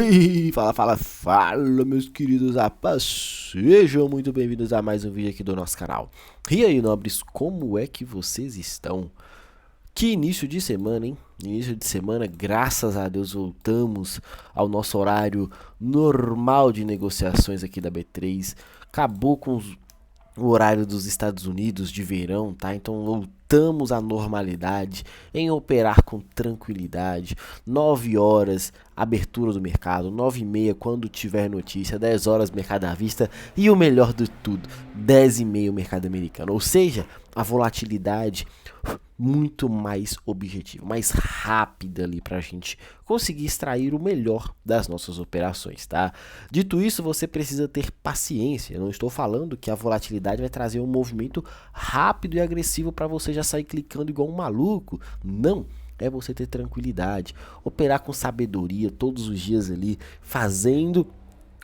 E fala, meus queridos rapazes, sejam muito bem-vindos a mais um vídeo aqui do nosso canal. E aí, nobres, como é que vocês estão? Que início de semana, hein? Início de semana, graças a Deus, voltamos ao nosso horário normal de negociações aqui da B3. Acabou com o horário dos Estados Unidos de verão, tá? Então voltamos à normalidade, em operar com tranquilidade. 9 horas, abertura do mercado, 9h30 quando tiver notícia, 10 horas mercado à vista e o melhor de tudo, 10h30 mercado americano. Ou seja, a volatilidade muito mais objetiva, mais rápida ali para a gente conseguir extrair o melhor das nossas operações, tá? Dito isso, você precisa ter paciência. Eu não estou falando que a volatilidade vai trazer um movimento rápido e agressivo para você já sair clicando igual um maluco. Não. É você ter tranquilidade, operar com sabedoria todos os dias ali, fazendo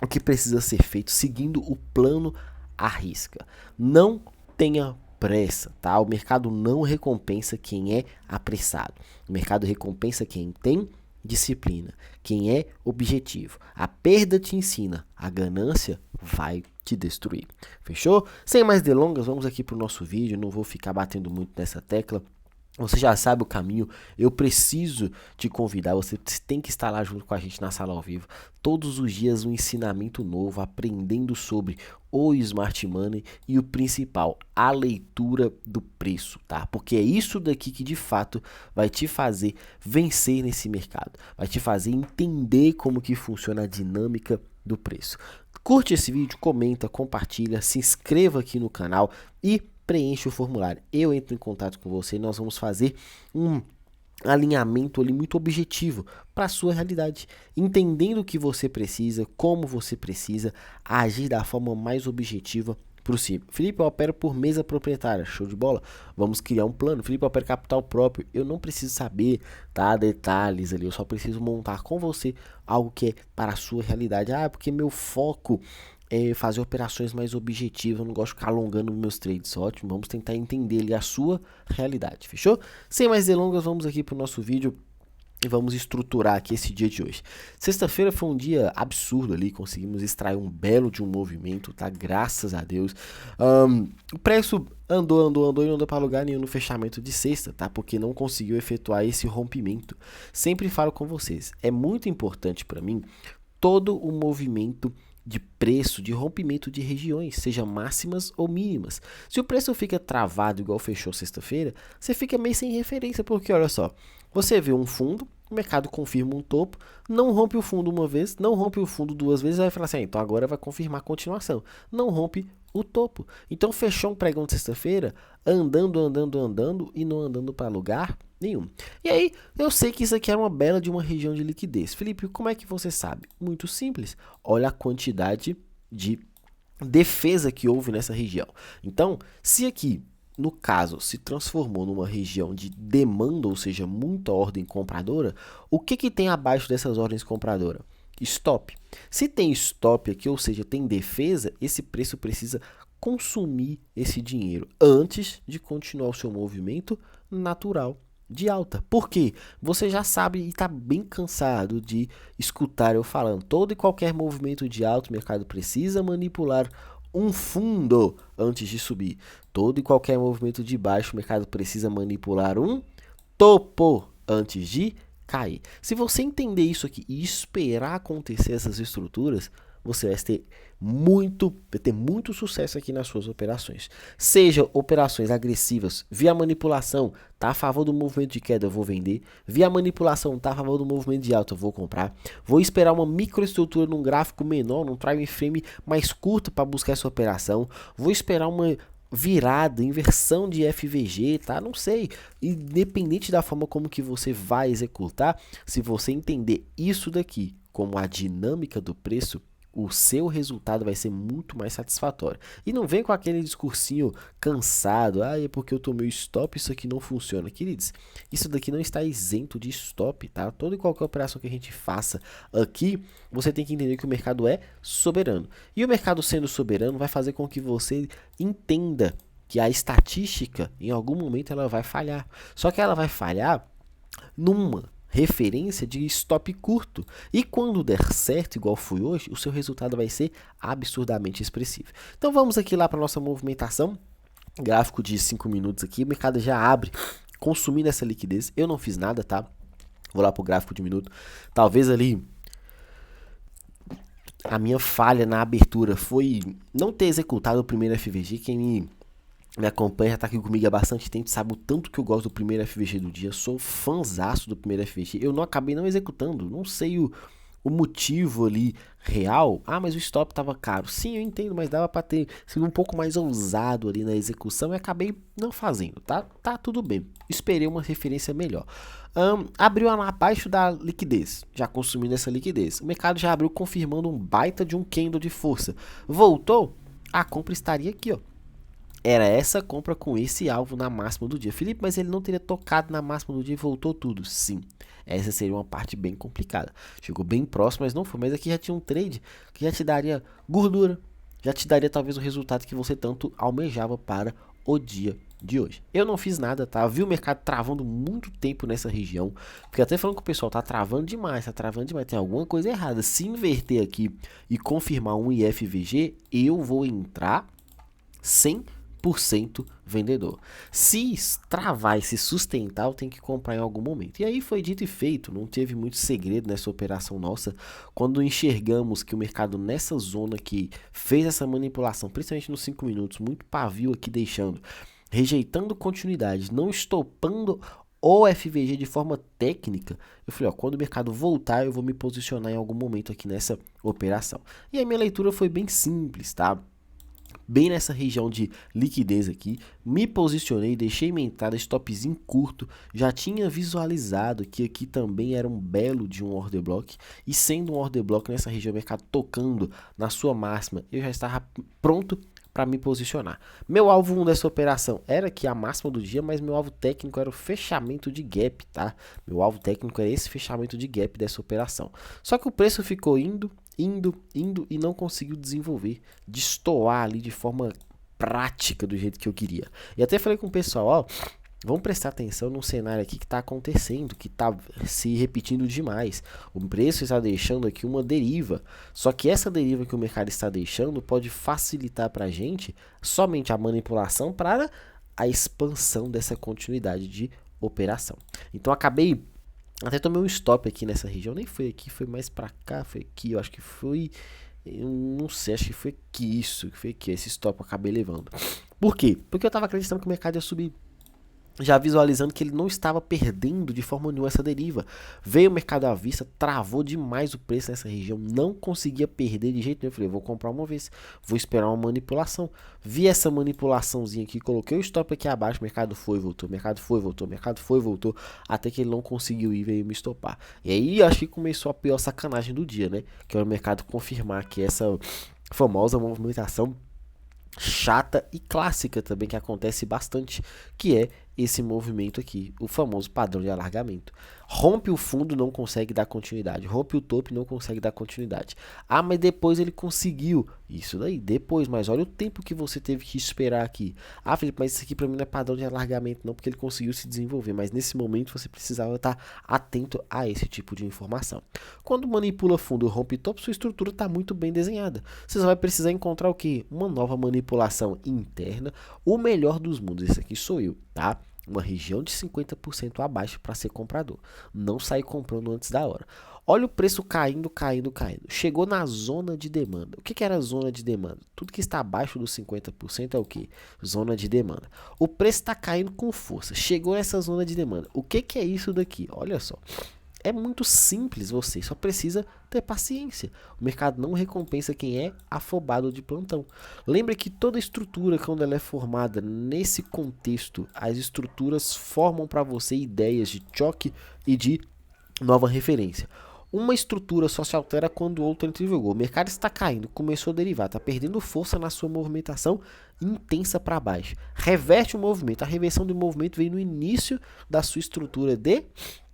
o que precisa ser feito, seguindo o plano à risca. Não tenha pressa, tá? O mercado não recompensa quem é apressado. O mercado recompensa quem tem disciplina, quem é objetivo. A perda te ensina, a ganância vai te destruir. Fechou? Sem mais delongas, vamos aqui para o nosso vídeo. Não vou ficar batendo muito nessa tecla. Você já sabe o caminho, eu preciso te convidar, você tem que estar lá junto com a gente na sala ao vivo. Todos os dias um ensinamento novo, aprendendo sobre o Smart Money e o principal, a leitura do preço, tá? Porque é isso daqui que de fato vai te fazer vencer nesse mercado, vai te fazer entender como que funciona a dinâmica do preço. Curte esse vídeo, comenta, compartilha, se inscreva aqui no canal e preenche o formulário. Eu entro em contato com você e nós vamos fazer um alinhamento ali muito objetivo para a sua realidade, entendendo o que você precisa, como você precisa agir da forma mais objetiva possível. Felipe, eu opero por mesa proprietária, show de bola, vamos criar um plano. Felipe, eu opero capital próprio, eu não preciso saber, tá, detalhes ali, eu só preciso montar com você algo que é para a sua realidade. Porque meu foco fazer operações mais objetivas, eu não gosto de ficar alongando meus trades. Ótimo, vamos tentar entender ali a sua realidade, fechou? Sem mais delongas, vamos aqui para o nosso vídeo e vamos estruturar aqui esse dia de hoje. Sexta-feira foi um dia absurdo ali, conseguimos extrair um belo de um movimento, tá? Graças a Deus. O preço andou e não deu para lugar nenhum no fechamento de sexta, tá? Porque não conseguiu efetuar esse rompimento. Sempre falo com vocês, é muito importante para mim todo o movimento de preço, de rompimento de regiões, seja máximas ou mínimas. Se o preço fica travado igual fechou sexta-feira, você fica meio sem referência, porque olha só, você vê um fundo, o mercado confirma um topo, não rompe o fundo uma vez, não rompe o fundo duas vezes, vai falar assim, então agora vai confirmar a continuação. Não rompe o topo. Então fechou um pregão de sexta-feira, andando e não andando para lugar nenhum. E aí, eu sei que isso aqui era uma bela de uma região de liquidez. Felipe, como é que você sabe? Muito simples. Olha a quantidade de defesa que houve nessa região. Então, se aqui, no caso, se transformou numa região de demanda, ou seja, muita ordem compradora, o que tem abaixo dessas ordens compradoras? Stop. Se tem stop aqui, ou seja, tem defesa, esse preço precisa consumir esse dinheiro antes de continuar o seu movimento natural de alta. Por quê? Você já sabe e está bem cansado de escutar eu falando. Todo e qualquer movimento de alta, o mercado precisa manipular um fundo antes de subir. Todo e qualquer movimento de baixo, o mercado precisa manipular um topo antes de cair. Se você entender isso aqui e esperar acontecer essas estruturas, você vai ter muito sucesso aqui nas suas operações. Seja operações agressivas, via manipulação, tá a favor do movimento de queda, eu vou vender. Via manipulação, tá a favor do movimento de alta, eu vou comprar. Vou esperar uma microestrutura num gráfico menor, num time frame mais curto para buscar essa operação. Vou esperar uma virada, inversão de FVG, tá? Não sei. Independente da forma como que você vai executar, se você entender isso daqui como a dinâmica do preço, o seu resultado vai ser muito mais satisfatório. E não vem com aquele discursinho cansado, é porque eu tomei stop, isso aqui não funciona. Queridos, isso daqui não está isento de stop, tá? Toda e qualquer operação que a gente faça aqui, você tem que entender que o mercado é soberano. E o mercado sendo soberano vai fazer com que você entenda que a estatística, em algum momento, ela vai falhar. Só que ela vai falhar numa referência de stop curto. E quando der certo, igual foi hoje, o seu resultado vai ser absurdamente expressivo. Então vamos aqui lá para nossa movimentação. Gráfico de 5 minutos aqui, o mercado já abre consumindo essa liquidez. Eu não fiz nada, tá? Vou lá pro gráfico de minuto. Talvez ali a minha falha na abertura foi não ter executado o primeiro FVG. Quem me acompanha, já tá aqui comigo há bastante tempo, sabe o tanto que eu gosto do primeiro FVG do dia. Sou fãzaço do primeiro FVG. Eu não acabei não executando, não sei o motivo ali real. Ah, mas o stop tava caro. Sim, eu entendo, mas dava para ter sido um pouco mais ousado ali na execução e acabei não fazendo, tá? Tá tudo bem. Esperei uma referência melhor. Abriu abaixo da liquidez, já consumindo essa liquidez. O mercado já abriu confirmando um baita de um candle de força. Voltou? A compra estaria aqui, ó. Era essa compra com esse alvo na máxima do dia. Felipe, mas ele não teria tocado na máxima do dia e voltou tudo? Sim. Essa seria uma parte bem complicada. Chegou bem próximo, mas não foi. Mas aqui já tinha um trade que já te daria gordura. Já te daria talvez o resultado que você tanto almejava para o dia de hoje. Eu não fiz nada, tá? Vi o mercado travando muito tempo nessa região. Porque até falando que o pessoal tá travando demais, tem alguma coisa errada. Se inverter aqui e confirmar um IFVG, eu vou entrar 100% vendedor. Se travar e se sustentar, eu tenho que comprar em algum momento. E aí foi dito e feito, não teve muito segredo nessa operação nossa. Quando enxergamos que o mercado nessa zona que fez essa manipulação, principalmente nos 5 minutos, muito pavio aqui deixando, rejeitando continuidade, não estopando o FVG de forma técnica, eu falei, ó, quando o mercado voltar, eu vou me posicionar em algum momento aqui nessa operação. E a minha leitura foi bem simples, tá? Bem nessa região de liquidez aqui, me posicionei, deixei minha entrada, stopzinho curto, já tinha visualizado que aqui também era um belo de um order block, e sendo um order block nessa região, o mercado tocando na sua máxima, eu já estava pronto para me posicionar. Meu alvo 1 dessa operação era aqui a máxima do dia, mas meu alvo técnico era o fechamento de gap, tá? Meu alvo técnico era esse fechamento de gap dessa operação. Só que o preço ficou indo e não conseguiu destoar ali de forma prática do jeito que eu queria. E até falei com o pessoal, ó, vamos prestar atenção num cenário aqui que está acontecendo, que está se repetindo demais. O preço está deixando aqui uma deriva, só que essa deriva que o mercado está deixando pode facilitar para a gente somente a manipulação para a expansão dessa continuidade de operação. Então acabei até tomei um stop aqui nessa região, nem foi aqui, foi mais pra cá, foi aqui, eu acho que foi, eu não sei, acho que foi aqui isso, foi aqui, esse stop eu acabei levando. Por quê? Porque eu tava acreditando que o mercado ia subir, já visualizando que ele não estava perdendo de forma nenhuma essa deriva. Veio o mercado à vista, travou demais o preço nessa região, não conseguia perder de jeito nenhum. Eu falei, vou comprar uma vez, vou esperar uma manipulação. Vi essa manipulaçãozinha aqui, coloquei o stop aqui abaixo, o mercado foi, voltou, mercado foi, voltou, mercado foi, voltou, até que ele não conseguiu ir e veio me estopar. E aí acho que começou a pior sacanagem do dia, né? Que é o mercado confirmar que essa famosa movimentação chata e clássica também que acontece bastante, que é esse movimento aqui, o famoso padrão de alargamento. Rompe o fundo, não consegue dar continuidade. Rompe o topo, não consegue dar continuidade. Ah, mas depois ele conseguiu. Isso daí, depois. Mas olha o tempo que você teve que esperar aqui. Ah, Felipe, mas isso aqui para mim não é padrão de alargamento não, porque ele conseguiu se desenvolver. Mas nesse momento você precisava estar atento a esse tipo de informação. Quando manipula fundo, rompe topo, sua estrutura está muito bem desenhada. Você só vai precisar encontrar o quê? Uma nova manipulação interna. O melhor dos mundos, esse aqui sou eu, tá? Uma região de 50% abaixo para ser comprador. Não sair comprando antes da hora. Olha o preço caindo, caindo, caindo. Chegou na zona de demanda. O que era zona de demanda? Tudo que está abaixo dos 50% é o que? Zona de demanda. O preço está caindo com força. Chegou nessa zona de demanda. O que é isso daqui? Olha só. É muito simples, você só precisa ter paciência. O mercado não recompensa quem é afobado de plantão. Lembre que toda estrutura, quando ela é formada nesse contexto, as estruturas formam para você ideias de choque e de nova referência. Uma estrutura só se altera quando outra entra em vigor. O mercado está caindo, começou a derivar, está perdendo força na sua movimentação intensa para baixo. Reverte o movimento. A reversão do movimento vem no início da sua estrutura de,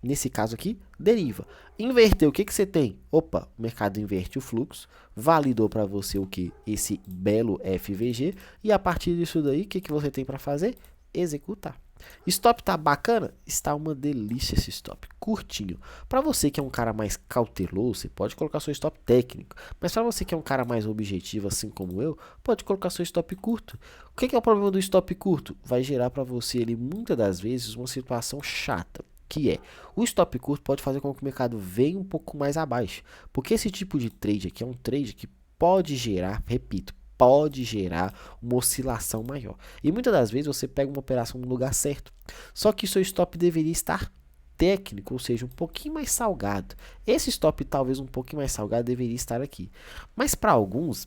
nesse caso aqui, deriva. Inverteu, o que você tem? Opa, o mercado inverte o fluxo, validou para você o que? Esse belo FVG. E a partir disso daí, o que você tem para fazer? Executar. Stop tá bacana? Está uma delícia esse stop, curtinho. Para você que é um cara mais cauteloso, você pode colocar seu stop técnico. Mas para você que é um cara mais objetivo, assim como eu, pode colocar seu stop curto. O que é o problema do stop curto? Vai gerar para você ali, muitas das vezes, uma situação chata. Que é, o stop curto pode fazer com que o mercado venha um pouco mais abaixo. Porque esse tipo de trade aqui é um trade que pode gerar, repito, pode gerar uma oscilação maior. E muitas das vezes você pega uma operação no lugar certo. Só que seu stop deveria estar técnico, ou seja, um pouquinho mais salgado. Esse stop talvez um pouquinho mais salgado deveria estar aqui. Mas para alguns,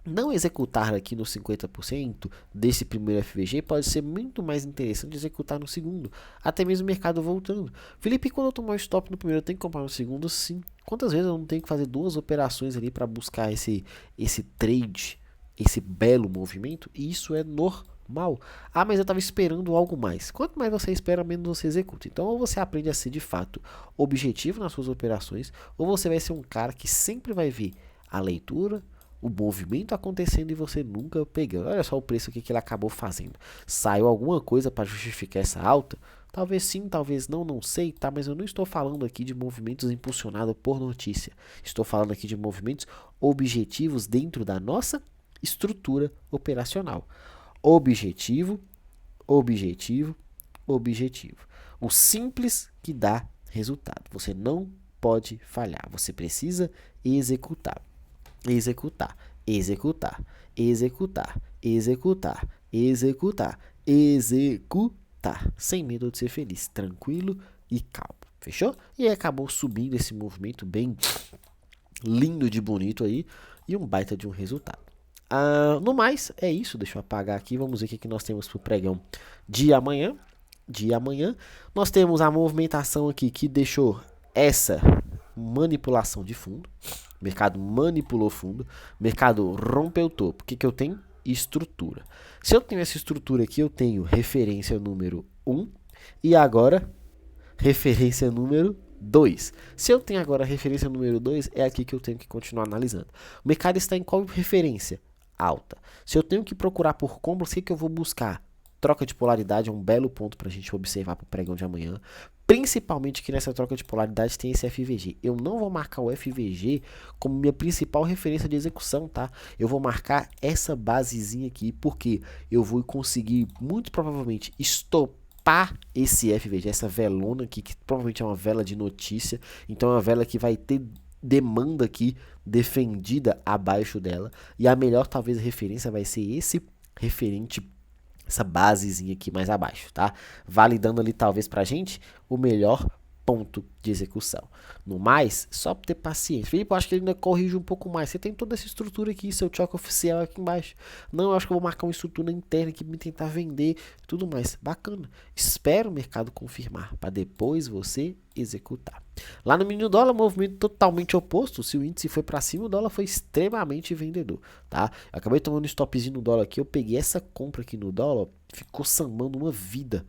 não executar aqui no 50% desse primeiro FVG pode ser muito mais interessante executar no segundo, até mesmo o mercado voltando. Felipe, quando eu tomar o stop no primeiro, eu tenho que comprar no segundo? Sim. Quantas vezes eu não tenho que fazer duas operações ali para buscar esse trade, esse belo movimento? E isso é normal. Ah, mas eu estava esperando algo mais. Quanto mais você espera, menos você executa. Então, ou você aprende a ser de fato objetivo nas suas operações, ou você vai ser um cara que sempre vai ver a leitura, o movimento acontecendo e você nunca pegando. Olha só o preço aqui que ele acabou fazendo. Saiu alguma coisa para justificar essa alta? Talvez sim, talvez não, não sei, tá? Mas eu não estou falando aqui de movimentos impulsionados por notícia. Estou falando aqui de movimentos objetivos dentro da nossa estrutura operacional. Objetivo, objetivo, objetivo. O simples que dá resultado. Você não pode falhar. Você precisa executar. Executar, executar, executar, executar, executar, executar, sem medo de ser feliz, tranquilo e calmo, fechou? E aí acabou subindo esse movimento bem lindo de bonito aí e um baita de um resultado. No mais, é isso, deixa eu apagar aqui, vamos ver o que nós temos pro pregão de amanhã. Nós temos a movimentação aqui que deixou essa manipulação de fundo. O mercado manipulou fundo, o mercado rompeu o topo. O que eu tenho? Estrutura. Se eu tenho essa estrutura aqui, eu tenho referência número 1 e agora referência número 2. Se eu tenho agora referência número 2, é aqui que eu tenho que continuar analisando. O mercado está em qual referência? Alta. Se eu tenho que procurar por compras, o que eu vou buscar? Troca de polaridade é um belo ponto para a gente observar para o pregão de amanhã. Principalmente que nessa troca de polaridade tem esse FVG. Eu não vou marcar o FVG como minha principal referência de execução, tá? Eu vou marcar essa basezinha aqui, porque eu vou conseguir, muito provavelmente, estopar esse FVG, essa velona aqui, que provavelmente é uma vela de notícia. Então é uma vela que vai ter demanda aqui defendida abaixo dela. E a melhor, talvez, referência vai ser esse referente, essa basezinha aqui mais abaixo, tá? Validando ali talvez pra gente o melhor ponto de execução. No mais, só ter paciência. Felipe, eu acho que ele ainda corrige um pouco mais. Você tem toda essa estrutura aqui, seu choque oficial aqui embaixo. Não, eu acho que eu vou marcar uma estrutura interna aqui para tentar vender, tudo mais. Bacana. Espera o mercado confirmar para depois você executar. Lá no mini dólar, movimento totalmente oposto. Se o índice foi para cima, o dólar foi extremamente vendedor, tá? Eu acabei tomando um stopzinho no dólar aqui, eu peguei essa compra aqui no dólar, ficou sambando uma vida.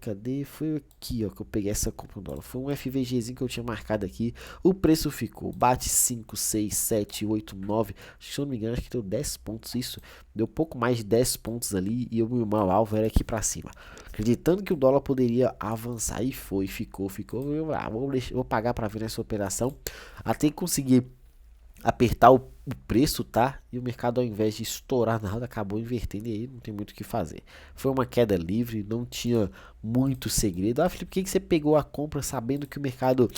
Cadê? Foi aqui, ó, que eu peguei essa compra no dólar. Foi um FVGzinho que eu tinha marcado aqui. O preço ficou, bate 5, 6, 7, 8, 9. Se eu não me engano, acho que deu 10 pontos isso. Deu pouco mais de 10 pontos ali e o meu alvo era aqui pra cima. Acreditando que o dólar poderia avançar e ficou. Vou pagar pra ver nessa operação. Até conseguir apertar o preço, tá? E o mercado, ao invés de estourar nada, acabou invertendo e aí não tem muito o que fazer. Foi uma queda livre, não tinha muito segredo. Ah, Felipe, por que você pegou a compra sabendo que o mercado,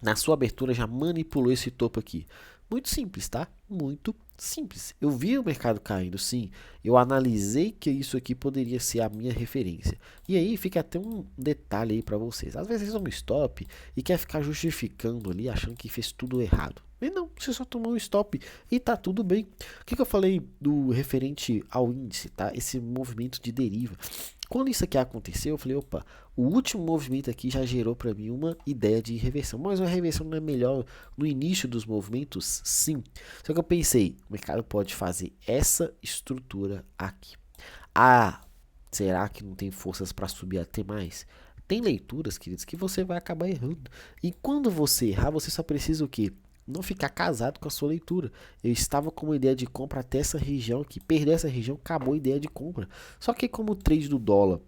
na sua abertura, já manipulou esse topo aqui? Muito simples, tá? Muito simples. Eu vi o mercado caindo, sim. Eu analisei que isso aqui poderia ser a minha referência. E aí fica até um detalhe aí para vocês. Às vezes vocês dão um stop e quer ficar justificando ali, achando que fez tudo errado. E não, você só tomou um stop e tá tudo bem. O que eu falei do referente ao índice, tá? Esse movimento de deriva. Quando isso aqui aconteceu, eu falei, opa, o último movimento aqui já gerou para mim uma ideia de reversão. Mas uma reversão não é melhor no início dos movimentos? Sim. Só que eu pensei, o mercado pode fazer essa estrutura aqui. Ah, será que não tem forças para subir até mais? Tem leituras, queridos, que você vai acabar errando. E quando você errar, você só precisa o quê? não ficar casado com a sua leitura. Eu estava com uma ideia de compra até essa região aqui, perder essa região, acabou a ideia de compra. Só que como o trade do dólar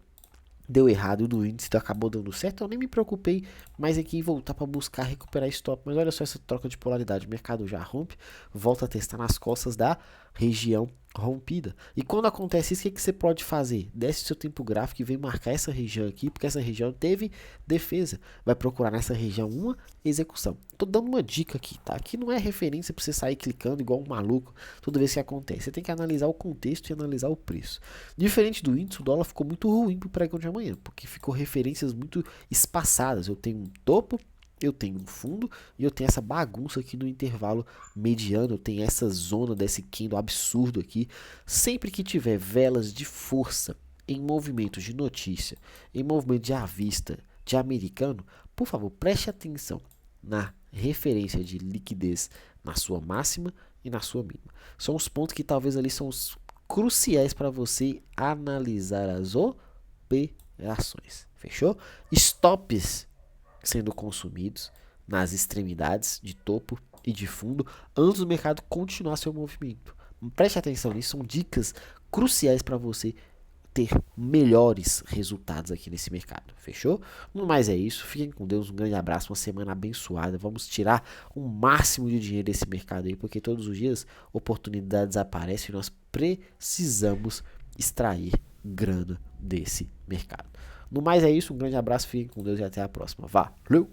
deu errado e o do índice acabou dando certo, eu nem me preocupei mais aqui em voltar para buscar recuperar stop. Mas olha só essa troca de polaridade, o mercado já rompe, volta a testar nas costas da região rompida. E quando acontece isso, o que você pode fazer? Desce o seu tempo gráfico e vem marcar essa região aqui, porque essa região teve defesa. Vai procurar nessa região uma execução. Tô dando uma dica aqui, tá? Aqui não é referência para você sair clicando igual um maluco toda vez que acontece. Você tem que analisar o contexto e analisar o preço. Diferente do índice, o dólar ficou muito ruim para o pregão de amanhã, porque ficou referências muito espaçadas. Eu tenho um topo, eu tenho um fundo e eu tenho essa bagunça aqui no intervalo mediano. Eu tenho essa zona desse candle absurdo aqui. Sempre que tiver velas de força em movimentos de notícia, em movimento de avista de americano, por favor, preste atenção na referência de liquidez na sua máxima e na sua mínima. São os pontos que talvez ali são os cruciais para você analisar as operações. Fechou? Stops sendo consumidos nas extremidades de topo e de fundo antes do mercado continuar seu movimento. Preste atenção nisso, são dicas cruciais para você ter melhores resultados aqui nesse mercado, fechou? No mais é isso, fiquem com Deus, um grande abraço, uma semana abençoada, vamos tirar o máximo de dinheiro desse mercado aí, porque todos os dias oportunidades aparecem e nós precisamos extrair grana desse mercado. No mais é isso, um grande abraço, fiquem com Deus e até a próxima. Valeu!